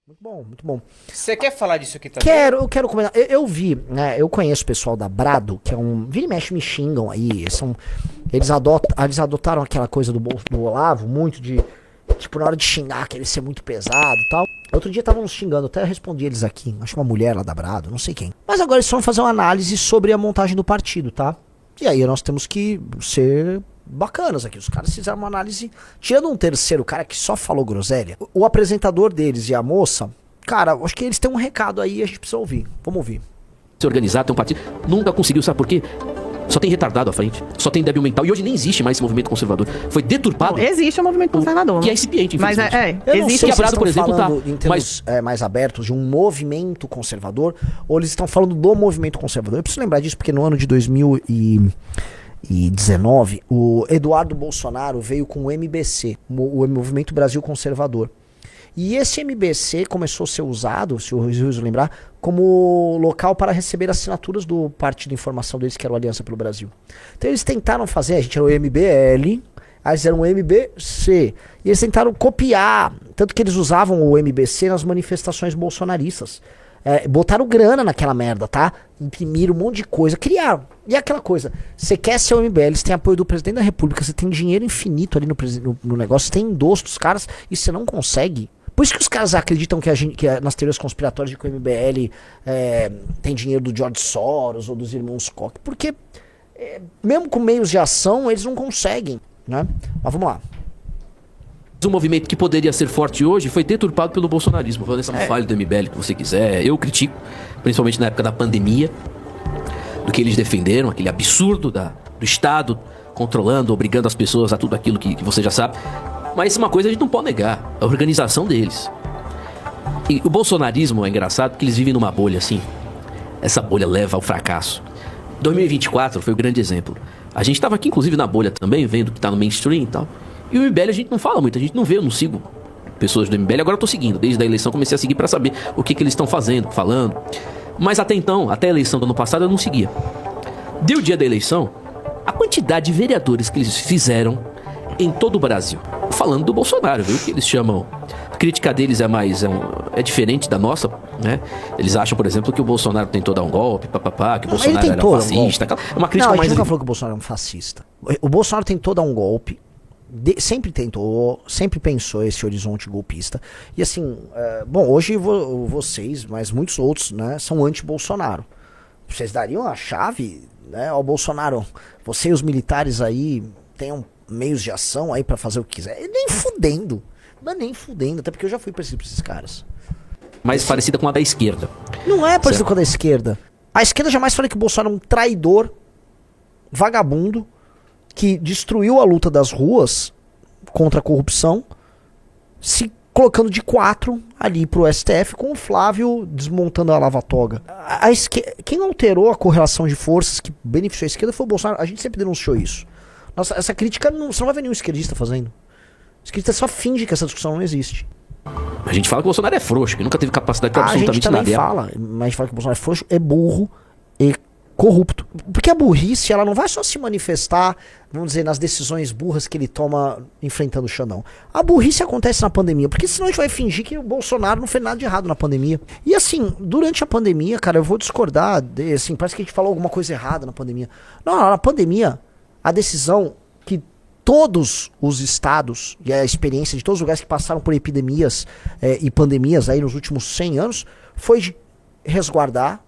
Muito bom, muito bom. Você quer falar disso aqui também? Eu quero comentar. Eu vi, né? Eu conheço o pessoal da Brado, que é um. Vira e mexe, me xingam aí. Eles adotaram aquela coisa do Olavo, muito de. Tipo, na hora de xingar, querer ser muito pesado e tal. Outro dia estavam nos xingando, até respondi eles aqui. Acho que uma mulher lá da Brado, não sei quem. Mas agora eles vão fazer uma análise sobre a montagem do partido, tá? E aí nós temos que ser bacanas aqui. Os caras fizeram uma análise. Tirando um terceiro cara que só falou groselha, o apresentador deles e a moça, cara, acho que eles têm um recado aí e a gente precisa ouvir. Vamos ouvir. Se organizar, ter um partido. Nunca conseguiu, sabe por quê? Só tem retardado à frente, só tem débil mental. E hoje nem existe mais esse movimento conservador. Foi deturpado. Existe um movimento conservador. Que é incipiente, mas infelizmente. Eu não existe. sei se Brado, eles por estão exemplo, falando tá em termos mais abertos de um movimento conservador ou eles estão falando do movimento conservador. Eu preciso lembrar disso porque no ano de 2019 o Eduardo Bolsonaro veio com o MBC, o Movimento Brasil Conservador. E esse MBC começou a ser usado, se o Ruiz lembrar, como local para receber assinaturas do partido de informação deles, que era o Aliança pelo Brasil. Então eles tentaram fazer, a gente era o MBL, aí eles eram o MBC. E eles tentaram copiar, tanto que eles usavam o MBC nas manifestações bolsonaristas. Botaram grana naquela merda, tá? Imprimiram um monte de coisa, criaram. E aquela coisa, você quer ser o MBL, você tem apoio do presidente da república, você tem dinheiro infinito ali no negócio, você tem endosso dos caras e você não consegue. Por isso que os caras acreditam que nas teorias conspiratórias de que o MBL tem dinheiro do George Soros ou dos irmãos Koch. Porque, mesmo com meios de ação, eles não conseguem, né? Mas vamos lá. Um movimento que poderia ser forte hoje foi deturpado pelo bolsonarismo. Falando essa falha do MBL que você quiser. Eu critico, principalmente na época da pandemia, do que eles defenderam, aquele absurdo do Estado controlando, obrigando as pessoas a tudo aquilo que você já sabe. Mas uma coisa a gente não pode negar, a organização deles. E o bolsonarismo é engraçado porque eles vivem numa bolha assim. Essa bolha leva ao fracasso. 2024 foi o grande exemplo. A gente estava aqui inclusive na bolha também, vendo que tá no mainstream e tal. E o MBL a gente não fala muito, a gente não vê, eu não sigo pessoas do MBL. Agora eu tô seguindo, desde a eleição comecei a seguir para saber o que eles estão fazendo, falando. Mas até então, até a eleição do ano passado eu não seguia. Deu o dia da eleição, a quantidade de vereadores que eles fizeram em todo o Brasil. Falando do Bolsonaro, viu? Que eles chamam. A crítica deles é diferente da nossa, né? Eles acham, por exemplo, que o Bolsonaro tentou dar um golpe, papapá, que o Bolsonaro era um fascista. É uma crítica não, a mais. gente nunca falou que o Bolsonaro é um fascista. O Bolsonaro tentou dar um golpe. Sempre tentou, sempre pensou esse horizonte golpista. E assim, bom, hoje vocês, mas muitos outros, né, são anti-Bolsonaro. Vocês dariam a chave, né, ao Bolsonaro? Você e os militares aí tenham meios de ação aí pra fazer o que quiser. Nem fudendo. Não é nem fudendo, até porque eu já fui parecido com esses caras. Mais parecida com a da esquerda. Não é parecido com a da esquerda. A esquerda jamais fala que o Bolsonaro é um traidor, vagabundo, que destruiu a luta das ruas contra a corrupção, se colocando de 4 ali pro STF com o Flávio desmontando a lava-toga. Quem alterou a correlação de forças que beneficiou a esquerda foi o Bolsonaro. A gente sempre denunciou isso. Nossa, essa crítica, você não vai ver nenhum esquerdista fazendo. O esquerdista só finge que essa discussão não existe. A gente fala que o Bolsonaro é frouxo, que nunca teve capacidade de absolutamente nada. A gente também fala, mas a gente fala que o Bolsonaro é frouxo, é burro e corrupto. Porque a burrice, ela não vai só se manifestar, vamos dizer, nas decisões burras que ele toma enfrentando o Xandão. A burrice acontece na pandemia, porque senão a gente vai fingir que o Bolsonaro não fez nada de errado na pandemia. E assim, durante a pandemia, cara, eu vou discordar, assim, parece que a gente falou alguma coisa errada na pandemia. Não, na pandemia, a decisão que todos os estados e a experiência de todos os lugares que passaram por epidemias e pandemias aí nos últimos 100 anos foi de resguardar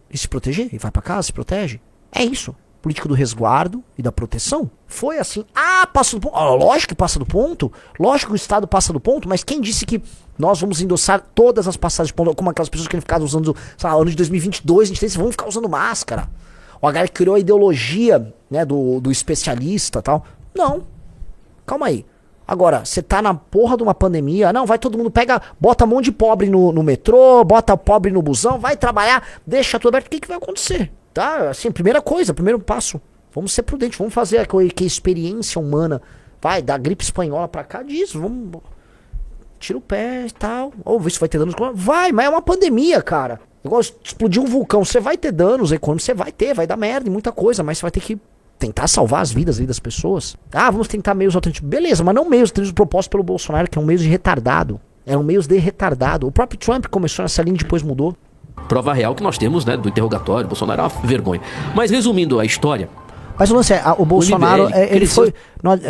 e se proteger. E vai pra casa, se protege. É isso. Política do resguardo e da proteção. Foi assim. Passa do ponto. Lógico que passa do ponto. Lógico que o Estado passa do ponto. Mas quem disse que nós vamos endossar todas as passagens de ponto? Como aquelas pessoas que querem ficar usando, sei lá, ano de 2022, 2023, vão ficar usando máscara. O galera que criou a ideologia, né, do especialista e tal. Não. Calma aí. Agora, você tá na porra de uma pandemia, não, vai todo mundo, bota um monte de pobre no metrô, bota pobre no busão, vai trabalhar, deixa tudo aberto, o que vai acontecer? Tá? Assim, primeira coisa, primeiro passo, vamos ser prudentes, vamos fazer que a experiência humana, vai, da gripe espanhola pra cá, diz, vamos, tira o pé e tal, ou ver se vai ter danos, vai, mas é uma pandemia, cara. Igual explodir um vulcão, você vai ter danos econômicos, você vai ter, vai dar merda e muita coisa, mas você vai ter que tentar salvar as vidas ali das pessoas. Vamos tentar meios alternativos. Beleza, mas não meios alternativos propostos pelo Bolsonaro, que é um meio de retardado. Eram meios de retardado. O próprio Trump começou nessa linha e depois mudou. Prova real que nós temos, né, do interrogatório. Bolsonaro é uma vergonha. Mas resumindo a história... Mas o lance é, o Bolsonaro, MBL,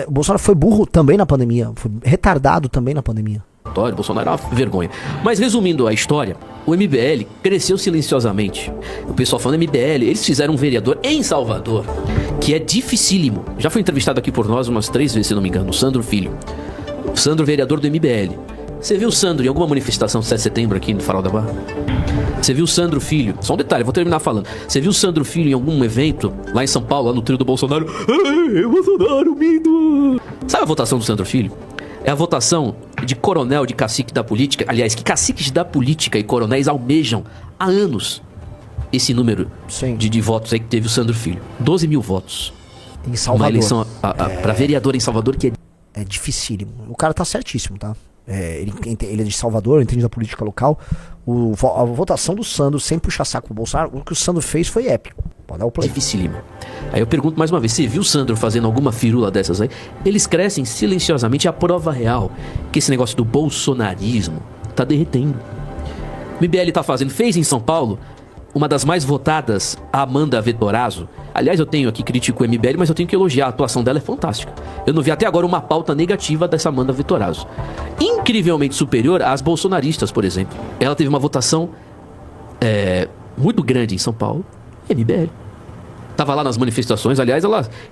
o Bolsonaro foi burro também na pandemia. Foi retardado também na pandemia. Bolsonaro é uma vergonha. Mas resumindo a história, o MBL cresceu silenciosamente. O pessoal falando MBL, eles fizeram um vereador em Salvador, que é dificílimo. Já foi entrevistado aqui por nós umas 3 vezes, se não me engano, o Sandro Filho. O Sandro, vereador do MBL. Você viu o Sandro em alguma manifestação de 7 de setembro aqui no Farol da Barra? Você viu o Sandro Filho? Só um detalhe, vou terminar falando. Você viu o Sandro Filho em algum evento lá em São Paulo, lá no trio do Bolsonaro? Ai, Bolsonaro, mido! Sabe a votação do Sandro Filho? É a votação de coronel, de cacique da política. Aliás, que caciques da política e coronéis almejam há anos esse número de votos aí que teve o Sandro Filho. 12 mil votos. Em Salvador. Uma eleição para vereador em Salvador que é dificílimo. O cara tá certíssimo, tá? Ele é de Salvador, entende da política local. A votação do Sandro, sem puxar saco pro Bolsonaro, o que o Sandro fez foi épico. Pode dar o play. Dificílimo. Aí eu pergunto mais uma vez, você viu o Sandro fazendo alguma firula dessas aí? Eles crescem silenciosamente. A prova real que esse negócio do bolsonarismo tá derretendo. O MBL tá fazendo, fez em São Paulo uma das mais votadas, a Amanda Vettorazzo. Aliás, eu tenho aqui, critico o MBL, mas eu tenho que elogiar, a atuação dela é fantástica. Eu não vi até agora uma pauta negativa dessa Amanda Vettorazzo. Incrivelmente superior às bolsonaristas, por exemplo. Ela teve uma votação muito grande em São Paulo, MBL. Tava lá nas manifestações, aliás,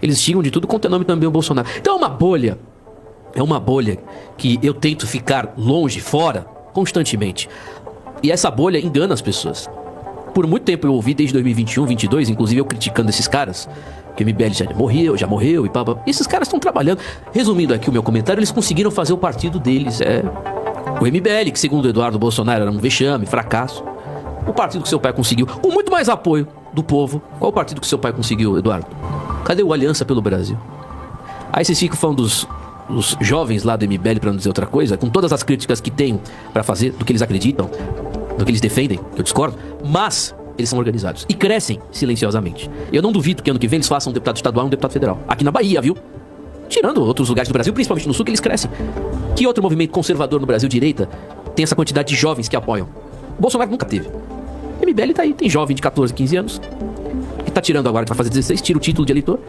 eles xingam de tudo quanto é nome também o Bolsonaro. Então é uma bolha que eu tento ficar longe, fora, constantemente. E essa bolha engana as pessoas. Por muito tempo eu ouvi, desde 2021, 2022, inclusive eu criticando esses caras, que o MBL já morreu e pá. Esses caras estão trabalhando. Resumindo aqui o meu comentário, eles conseguiram fazer o partido deles. O MBL, que segundo o Eduardo Bolsonaro era um vexame, fracasso. O partido que seu pai conseguiu, com muito mais apoio do povo. Qual o partido que seu pai conseguiu, Eduardo? Cadê o Aliança pelo Brasil? Aí vocês ficam falando dos jovens lá do MBL, pra não dizer outra coisa, com todas as críticas que tenho pra fazer, do que eles acreditam, do que eles defendem, eu discordo, mas eles são organizados e crescem silenciosamente. Eu não duvido que ano que vem eles façam um deputado estadual e um deputado federal. Aqui na Bahia, viu? Tirando outros lugares do Brasil, principalmente no Sul, que eles crescem. Que outro movimento conservador no Brasil, direita, tem essa quantidade de jovens que apoiam? O Bolsonaro nunca teve. O MBL tá aí, tem jovem de 14, 15 anos, que tá tirando agora, que vai fazer 16, tira o título de eleitor,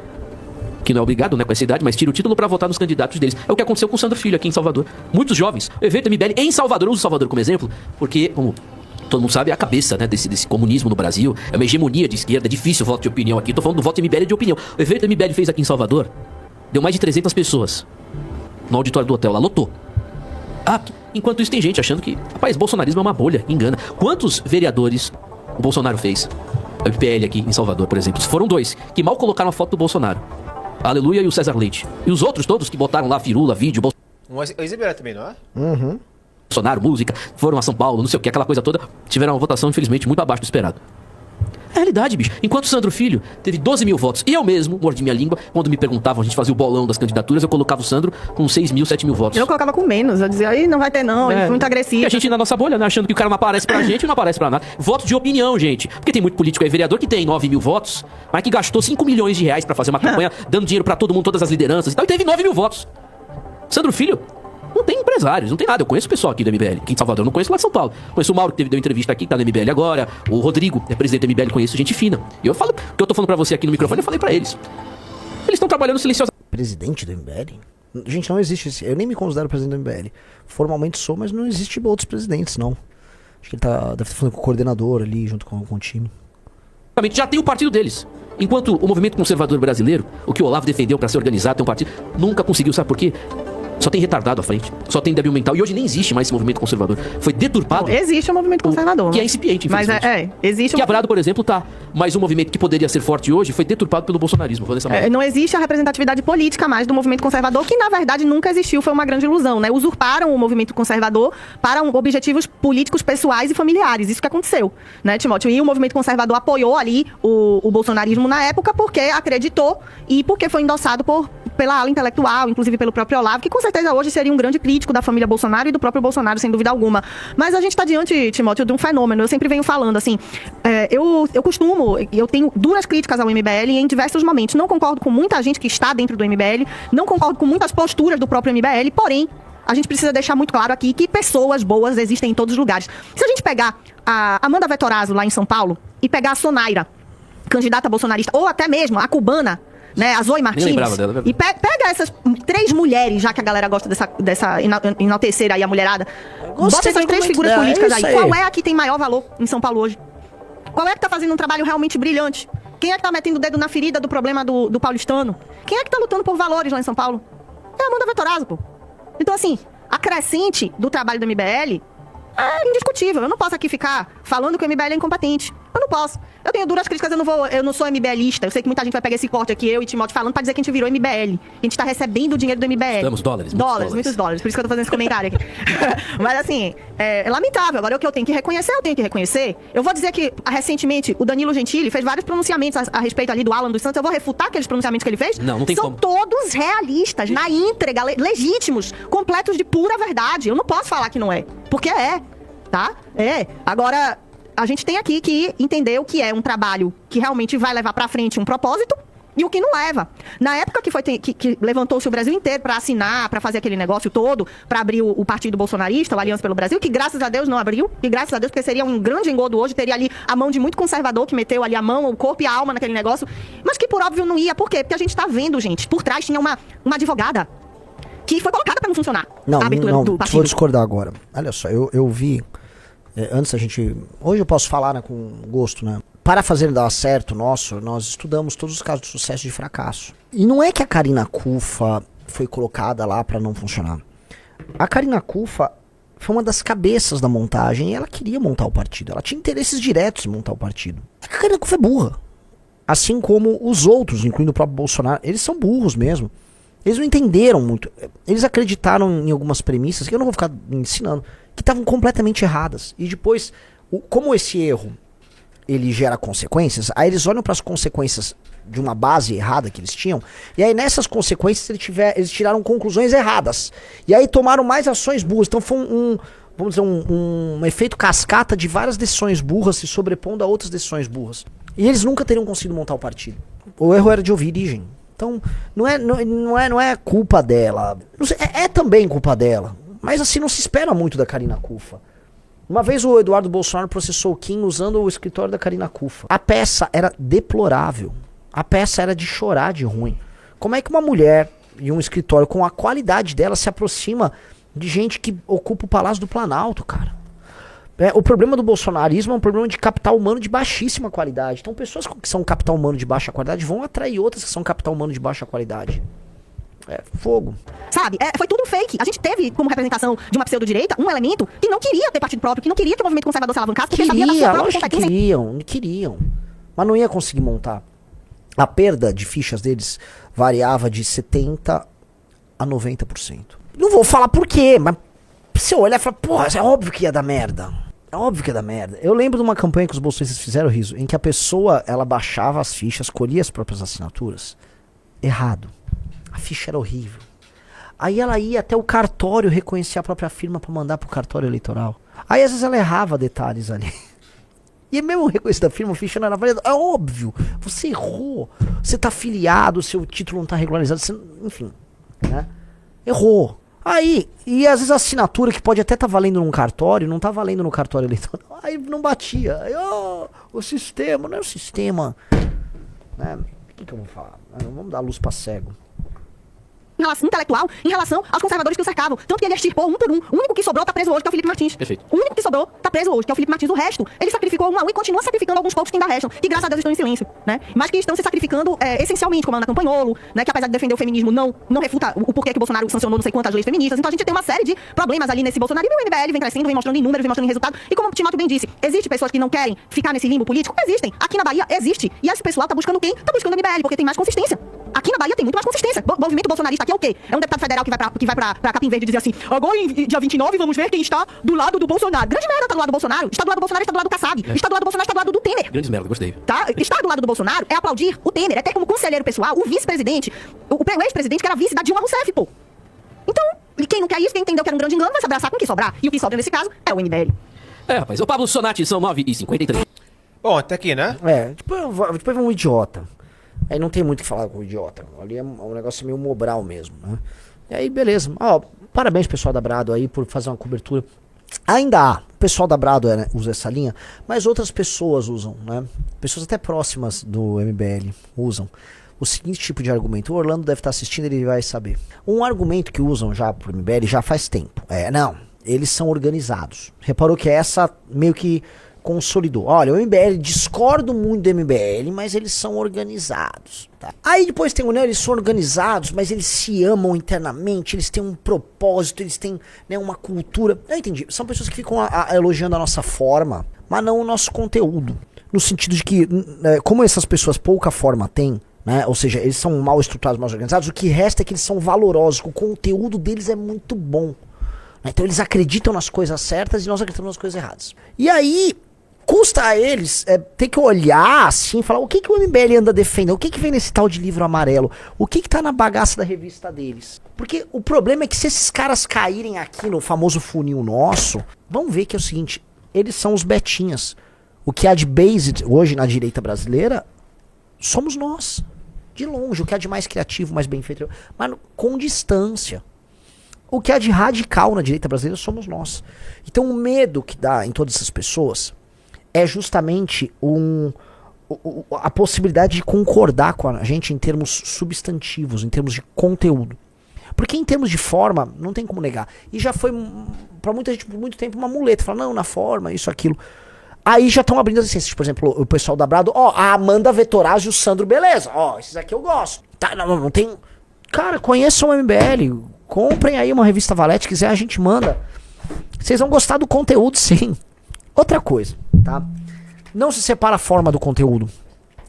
que não é obrigado, né, com essa idade, mas tira o título pra votar nos candidatos deles. É o que aconteceu com o Sandro Filho aqui em Salvador. Muitos jovens, o evento MBL em Salvador, eu uso Salvador como exemplo, porque, como todo mundo sabe, é a cabeça, né, desse comunismo no Brasil, é uma hegemonia de esquerda, é difícil o voto de opinião aqui, tô falando do voto MBL de opinião. O evento MBL fez aqui em Salvador, deu mais de 300 pessoas no auditório do hotel lá, lotou. Enquanto isso tem gente achando que, rapaz, bolsonarismo é uma bolha, engana. Quantos vereadores o Bolsonaro fez? O MPL aqui em Salvador, por exemplo. Foram 2 que mal colocaram a foto do Bolsonaro. A Aleluia e o César Leite. E os outros todos que botaram lá firula, vídeo, o Ex-MBL também, não é? Uhum. Bolsonaro, música, foram a São Paulo, não sei o que, aquela coisa toda, tiveram uma votação, infelizmente, muito abaixo do esperado. É a realidade, bicho. Enquanto o Sandro Filho teve 12 mil votos, e eu mesmo, mordi minha língua, quando me perguntavam, a gente fazia o bolão das candidaturas, eu colocava o Sandro com 6 mil, 7 mil votos. Eu colocava com menos, eu dizia, aí não vai ter não, ele foi muito agressivo. E a gente na nossa bolha, né, achando que o cara não aparece pra gente e não aparece pra nada. Voto de opinião, gente. Porque tem muito político aí, vereador, que tem 9 mil votos, mas que gastou 5 milhões de reais pra fazer uma campanha, dando dinheiro pra todo mundo, todas as lideranças e tal, e teve 9 mil votos. Sandro Filho não tem empresários, não tem nada. Eu conheço o pessoal aqui do MBL, aqui em Salvador, eu não conheço lá de São Paulo. Conheço o Mauro, que deu entrevista aqui, que tá no MBL agora. O Rodrigo, é presidente do MBL, conheço gente fina. E eu falo, o que eu tô falando pra você aqui no microfone, eu falei pra eles. Eles estão trabalhando silenciosamente. Presidente do MBL? Gente, não existe esse. Eu nem me considero presidente do MBL. Formalmente sou, mas não existe outros presidentes, não. Acho que ele deve estar falando com o coordenador ali, junto com o time. Já tem o partido deles. Enquanto o movimento conservador brasileiro, o que o Olavo defendeu pra ser organizado, tem um partido, nunca conseguiu, sabe por quê? Só tem retardado à frente, só tem débil mental. E hoje nem existe mais esse movimento conservador. Foi deturpado. Existe um movimento conservador. Que é incipiente, infelizmente. Mas existe Quebrado, por exemplo, tá. Mas um movimento que poderia ser forte hoje foi deturpado pelo bolsonarismo. Não existe a representatividade política mais do movimento conservador, que na verdade nunca existiu, foi uma grande ilusão, né? Usurparam o movimento conservador para objetivos políticos, pessoais e familiares. Isso que aconteceu, né, Timóteo? E o movimento conservador apoiou ali o bolsonarismo na época porque acreditou e porque foi endossado pela ala intelectual, inclusive pelo próprio Olavo, que com certeza hoje seria um grande crítico da família Bolsonaro e do próprio Bolsonaro, sem dúvida alguma. Mas a gente está diante, Timóteo, de um fenômeno. Eu sempre venho falando, assim, eu tenho duras críticas ao MBL em diversos momentos. Não concordo com muita gente que está dentro do MBL, não concordo com muitas posturas do próprio MBL, porém, a gente precisa deixar muito claro aqui que pessoas boas existem em todos os lugares. Se a gente pegar a Amanda Vettorazzo lá em São Paulo e pegar a Sonaira, candidata bolsonarista, ou até mesmo a cubana, né, a Zoe Martins, dela, e pega essas 3 mulheres, já que a galera gosta dessa enaltecer aí a mulherada, bota essas 3 figuras políticas aí. Qual é a que tem maior valor em São Paulo hoje? Qual é que tá fazendo um trabalho realmente brilhante? Quem é que tá metendo o dedo na ferida do problema do paulistano? Quem é que tá lutando por valores lá em São Paulo? É a Amanda Vettorazzo, pô. Então, assim, a crescente do trabalho do MBL é indiscutível. Eu não posso aqui ficar falando que o MBL é incompetente. Eu não posso. Eu tenho duras críticas, eu não sou MBLista. Eu sei que muita gente vai pegar esse corte aqui, eu e Timóteo falando, pra dizer que a gente virou MBL. A gente tá recebendo o dinheiro do MBL. Estamos dólares. Muitos dólares. Por isso que eu tô fazendo esse comentário aqui. Mas assim, é lamentável. Agora, o que eu tenho que reconhecer, eu tenho que reconhecer. Eu vou dizer que, recentemente, o Danilo Gentili fez vários pronunciamentos a respeito ali do Alan dos Santos. Eu vou refutar aqueles pronunciamentos que ele fez. Não tem São como. todos realistas, na íntegra, legítimos, completos de pura verdade. Eu não posso falar que não é. Porque é. Tá? É. Agora, a gente tem aqui que entender o que é um trabalho que realmente vai levar pra frente um propósito e o que não leva. Na época que levantou-se o Brasil inteiro pra assinar, pra fazer aquele negócio todo, pra abrir o Partido Bolsonarista, o Aliança pelo Brasil, que graças a Deus não abriu, e graças a Deus, porque seria um grande engodo hoje, teria ali a mão de muito conservador que meteu ali a mão, o corpo e a alma naquele negócio, mas que por óbvio não ia. Por quê? Porque a gente tá vendo, gente, por trás tinha uma advogada que foi colocada pra não funcionar. Não, a abertura do partido. Vou discordar agora. Olha só, eu vi... antes a gente... Hoje eu posso falar, né, com gosto, né? Para fazer dar certo nós estudamos todos os casos de sucesso e de fracasso. E não é que a Karina Cufa foi colocada lá para não funcionar. A Karina Cufa foi uma das cabeças da montagem e ela queria montar o partido. Ela tinha interesses diretos em montar o partido. A Karina Cufa é burra. Assim como os outros, incluindo o próprio Bolsonaro. Eles são burros mesmo. Eles não entenderam muito. Eles acreditaram em algumas premissas, que eu não vou ficar ensinando, que estavam completamente erradas. E depois, como esse erro ele gera consequências, aí eles olham para as consequências de uma base errada que eles tinham, e aí nessas consequências eles tiraram conclusões erradas. E aí tomaram mais ações burras. Então foi vamos dizer, um efeito cascata de várias decisões burras se sobrepondo a outras decisões burras. E eles nunca teriam conseguido montar o partido. O erro era de origem. Então, não é culpa dela. Não sei, é também culpa dela. Mas assim, não se espera muito da Karina Cufa. Uma vez o Eduardo Bolsonaro processou o Kim usando o escritório da Karina Cufa. A peça era deplorável. A peça era de chorar de ruim. Como é que uma mulher e um escritório com a qualidade dela se aproxima de gente que ocupa o Palácio do Planalto, cara? O problema do bolsonarismo é um problema de capital humano de baixíssima qualidade. Então pessoas que são capital humano de baixa qualidade vão atrair outras que são capital humano de baixa qualidade. É fogo. Sabe? Foi tudo um fake. A gente teve como representação de uma pseudo-direita um elemento que não queria ter partido próprio, que não queria que o movimento conservador se alavancasse, porque sabia da sua própria competência. Queriam. Mas não ia conseguir montar. A perda de fichas deles variava de 70% a 90%. Não vou falar por quê, mas se eu olhar e falar, porra, é óbvio que ia dar merda. É óbvio que ia dar merda. Eu lembro de uma campanha que os bolsonaristas fizeram, Riso, em que a pessoa, ela baixava as fichas, colhia as próprias assinaturas. Errado. A ficha era horrível. Aí ela ia até o cartório reconhecer a própria firma pra mandar pro cartório eleitoral. Aí às vezes ela errava detalhes ali. E mesmo reconhecendo a firma, a ficha não era válida. É óbvio. Você errou. Você tá filiado, seu título não tá regularizado. Você, enfim, né? Errou. Aí, e às vezes a assinatura que pode até estar valendo num cartório, não tá valendo no cartório eleitoral. Aí não batia. Aí, o sistema, não é o sistema. Né? O que eu vou falar? Vamos dar luz pra cego. Em relação intelectual, em relação aos conservadores que o cercavam. Tanto que ele extirpou um por um. O único que sobrou tá preso hoje, que é o Felipe Martins. Perfeito. O único que sobrou tá preso hoje, que é o Felipe Martins. O resto, ele sacrificou um a um e continua sacrificando alguns poucos que ainda restam. Que graças a Deus estão em silêncio, né? Mas que estão se sacrificando essencialmente, como a Ana Campanholo, né? Que apesar de defender o feminismo, não refuta o porquê que o Bolsonaro sancionou não sei quantas leis feministas. Então a gente tem uma série de problemas ali nesse Bolsonarismo. E o MBL vem crescendo, vem mostrando em números, vem mostrando em resultado. E como o Timóteo bem disse, existem pessoas que não querem ficar nesse limbo político? Existem. Aqui na Bahia existe. E esse pessoal tá buscando quem? Tá buscando o MBL, porque tem mais consistência. Aqui na Bahia tem muito mais consistência. O movimento bolsonarista aqui é o quê? É um deputado federal que vai pra Capim Verde dizer assim: agora em dia 29 vamos ver quem está do lado do Bolsonaro. Grande merda tá do lado do Bolsonaro. Está do lado do Bolsonaro, está do lado do Kassab. Está do lado do Bolsonaro, está do lado do Temer. Grandes merda, gostei. Tá? Estar do lado do Bolsonaro é aplaudir o Temer, é ter como conselheiro pessoal o vice-presidente, o ex-presidente que era vice da Dilma Rousseff, pô. Então, quem não quer isso, quem entendeu que era um grande engano, vai se abraçar com o que sobrar. E o que sobra nesse caso é o MBL. Rapaz. Ô, Pablo Sonati, são 9h53. Bom, até aqui, né? Depois vem um idiota. Aí não tem muito o que falar com o idiota. Ali é um negócio meio Mobral mesmo, né? E aí, beleza. Parabéns, pessoal da Brado, aí, por fazer uma cobertura. Ainda há, o pessoal da Brado usa essa linha, mas outras pessoas usam, né? Pessoas até próximas do MBL usam o seguinte tipo de argumento. O Orlando deve estar assistindo, ele vai saber. Um argumento que usam já pro MBL já faz tempo. Não, eles são organizados. Reparou que essa meio que consolidou. Olha, o MBL, discordo muito do MBL, mas eles são organizados. Tá? Aí depois tem o Neo, eles são organizados, mas eles se amam internamente, eles têm um propósito, eles têm, né, uma cultura. Eu entendi. São pessoas que ficam elogiando a nossa forma, mas não o nosso conteúdo. No sentido de que, como essas pessoas pouca forma têm, né, ou seja, eles são mal estruturados, mal organizados, o que resta é que eles são valorosos, o conteúdo deles é muito bom. Então eles acreditam nas coisas certas e nós acreditamos nas coisas erradas. E aí, custa a eles ter que olhar assim, falar o que o MBL anda defendendo, o que vem nesse tal de livro amarelo, o que tá na bagaça da revista deles. Porque o problema é que se esses caras caírem aqui no famoso funil nosso, vão ver que é o seguinte, eles são os betinhas. O que há de based hoje na direita brasileira, somos nós. De longe, o que há de mais criativo, mais bem feito, mas com distância. O que há de radical na direita brasileira somos nós. Então o medo que dá em todas essas pessoas é justamente a possibilidade de concordar com a gente em termos substantivos, em termos de conteúdo. Porque em termos de forma, não tem como negar. E já foi, pra muita gente, por muito tempo, uma muleta. Fala, não, na forma, isso, aquilo. Aí já estão abrindo as licenças. Por exemplo, o pessoal da Brado, a Amanda Vettorazzi e o Sandro, beleza. Esses aqui eu gosto. Tá, não tem... Cara, conheçam o MBL. Comprem aí uma revista Valete, quiser a gente manda. Vocês vão gostar do conteúdo, sim. Outra coisa, tá? Não se separa a forma do conteúdo.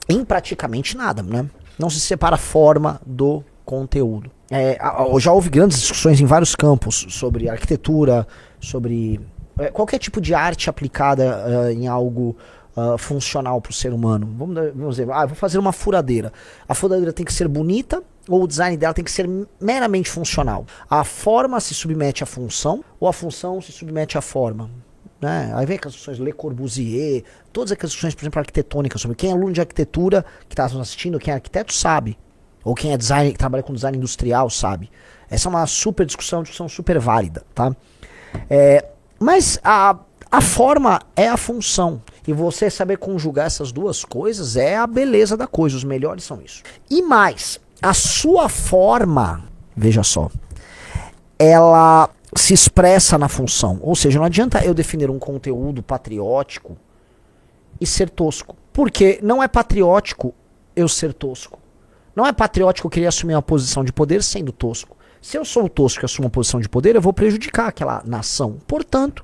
Em praticamente nada, né? Não se separa a forma do conteúdo. Já houve grandes discussões em vários campos sobre arquitetura, sobre qualquer tipo de arte aplicada em algo funcional para o ser humano. Vamos dizer, vou fazer uma furadeira. A furadeira tem que ser bonita ou o design dela tem que ser meramente funcional? A forma se submete à função ou a função se submete à forma? Né? Aí vem aquelas discussões Le Corbusier, todas aquelas discussões, por exemplo, arquitetônicas, sobre quem é aluno de arquitetura que está nos assistindo, quem é arquiteto sabe, ou quem é design, que trabalha com design industrial sabe. Essa é uma super discussão super válida, tá? Mas a forma é a função, e você saber conjugar essas duas coisas é a beleza da coisa, os melhores são isso. E mais, a sua forma, veja só, ela se expressa na função. Ou seja, não adianta eu definir um conteúdo patriótico e ser tosco. Porque não é patriótico eu ser tosco. Não é patriótico eu querer assumir uma posição de poder sendo tosco. Se eu sou tosco e assumo uma posição de poder, eu vou prejudicar aquela nação. Portanto,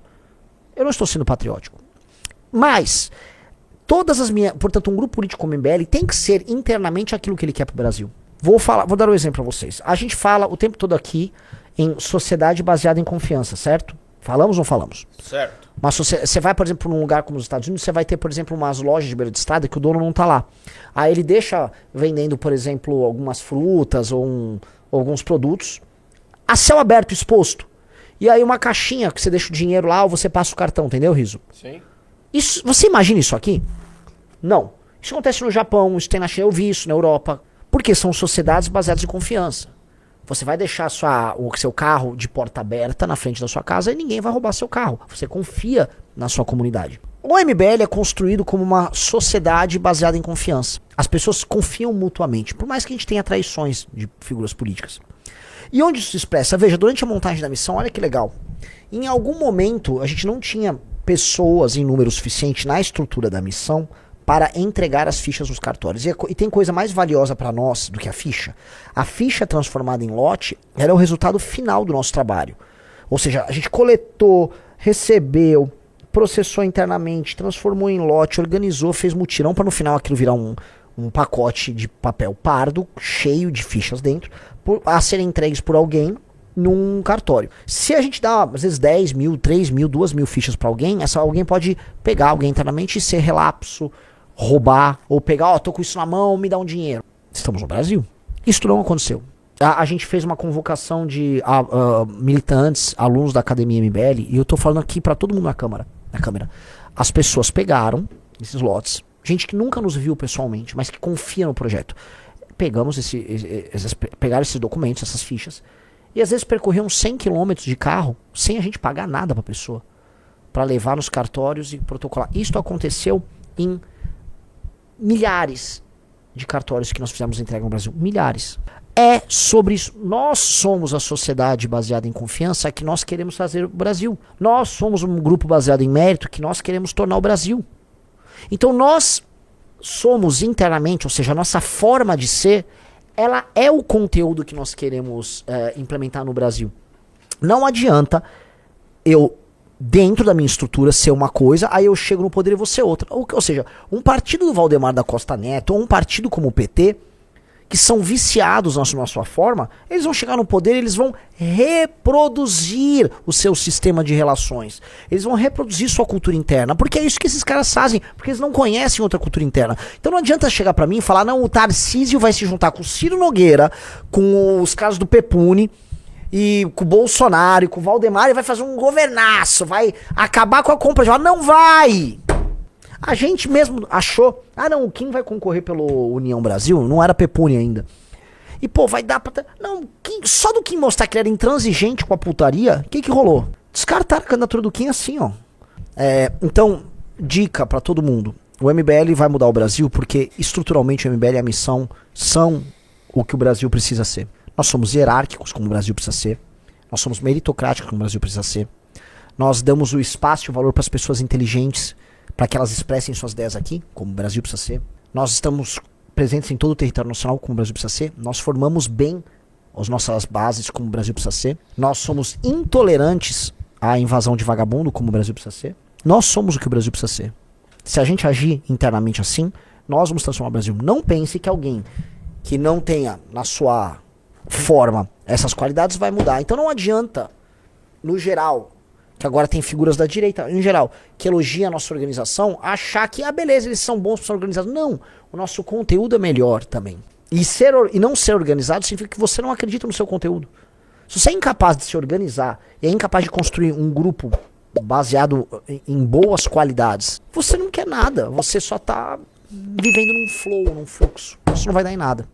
eu não estou sendo patriótico. Mas, portanto, um grupo político como o MBL tem que ser internamente aquilo que ele quer pro Brasil. Vou dar um exemplo para vocês. A gente fala o tempo todo aqui em sociedade baseada em confiança, certo? Falamos ou não falamos? Certo. Mas você vai, por exemplo, num lugar como os Estados Unidos, você vai ter, por exemplo, umas lojas de beira de estrada que o dono não tá lá. Aí ele deixa vendendo, por exemplo, algumas frutas ou alguns produtos a céu aberto, exposto. E aí uma caixinha que você deixa o dinheiro lá ou você passa o cartão, entendeu, Riso? Sim. Isso, você imagina isso aqui? Não. Isso acontece no Japão, isso tem na China, eu vi isso na Europa. Porque são sociedades baseadas em confiança. Você vai deixar o seu carro de porta aberta na frente da sua casa e ninguém vai roubar seu carro. Você confia na sua comunidade. O MBL é construído como uma sociedade baseada em confiança. As pessoas confiam mutuamente, por mais que a gente tenha traições de figuras políticas. E onde isso se expressa? Veja, durante a montagem da missão, olha que legal. Em algum momento, a gente não tinha pessoas em número suficiente na estrutura da missão para entregar as fichas nos cartórios. E tem coisa mais valiosa para nós do que a ficha. A ficha transformada em lote era o resultado final do nosso trabalho. Ou seja, a gente coletou, recebeu, processou internamente, transformou em lote, organizou, fez mutirão para no final aquilo virar um pacote de papel pardo, cheio de fichas dentro, a serem entregues por alguém num cartório. Se a gente dá, às vezes, 10 mil, 3 mil, 2 mil fichas para alguém, alguém pode pegar alguém internamente e ser relapso, roubar, ou pegar, tô com isso na mão, me dá um dinheiro. Estamos no Brasil. Isso não aconteceu. A gente fez uma convocação de militantes, alunos da Academia MBL, e eu tô falando aqui para todo mundo na câmera. As pessoas pegaram esses lotes, gente que nunca nos viu pessoalmente, mas que confia no projeto. Pegaram esses documentos, essas fichas, E às vezes percorrer uns 100 quilômetros de carro sem a gente pagar nada pra pessoa. Pra levar nos cartórios e protocolar. Isso aconteceu em milhares de cartórios que nós fizemos entrega no Brasil. Milhares. É sobre isso. Nós somos a sociedade baseada em confiança que nós queremos fazer o Brasil. Nós somos um grupo baseado em mérito que nós queremos tornar o Brasil. Então nós somos internamente, ou seja, a nossa forma de ser, ela é o conteúdo que nós queremos implementar no Brasil. Não adianta eu, dentro da minha estrutura, ser uma coisa, aí eu chego no poder e vou ser outra. Ou seja, um partido do Valdemar da Costa Neto, ou um partido como o PT, que são viciados na sua forma, eles vão chegar no poder e eles vão reproduzir o seu sistema de relações. Eles vão reproduzir sua cultura interna, porque é isso que esses caras fazem, porque eles não conhecem outra cultura interna. Então não adianta chegar pra mim e falar, não, o Tarcísio vai se juntar com o Ciro Nogueira, com os caras do Pepuni, e com o Bolsonaro, e com o Valdemar, e vai fazer um governaço, vai acabar com a compra de voto. Não vai! A gente mesmo achou, não, o Kim vai concorrer pelo União Brasil, não era Pepuni ainda. E pô, vai dar pra... Não, só do Kim mostrar que ele era intransigente com a putaria, o que rolou? Descartaram a candidatura do Kim assim, ó. Então, dica pra todo mundo, o MBL vai mudar o Brasil porque estruturalmente o MBL e a missão são o que o Brasil precisa ser. Nós somos hierárquicos como o Brasil precisa ser, nós somos meritocráticos como o Brasil precisa ser, nós damos o espaço e o valor para as pessoas inteligentes, para que elas expressem suas ideias aqui, como o Brasil precisa ser. Nós estamos presentes em todo o território nacional, como o Brasil precisa ser. Nós formamos bem as nossas bases, como o Brasil precisa ser. Nós somos intolerantes à invasão de vagabundo, como o Brasil precisa ser. Nós somos o que o Brasil precisa ser. Se a gente agir internamente assim, nós vamos transformar o Brasil. Não pense que alguém que não tenha na sua forma essas qualidades vai mudar. Então não adianta, no geral, que agora tem figuras da direita, em geral, que elogia a nossa organização, achar que, beleza, eles são bons para ser organizados. Não, o nosso conteúdo é melhor também. E não ser organizado significa que você não acredita no seu conteúdo. Se você é incapaz de se organizar e é incapaz de construir um grupo baseado em boas qualidades, você não quer nada, você só tá vivendo num flow, num fluxo. Isso não vai dar em nada.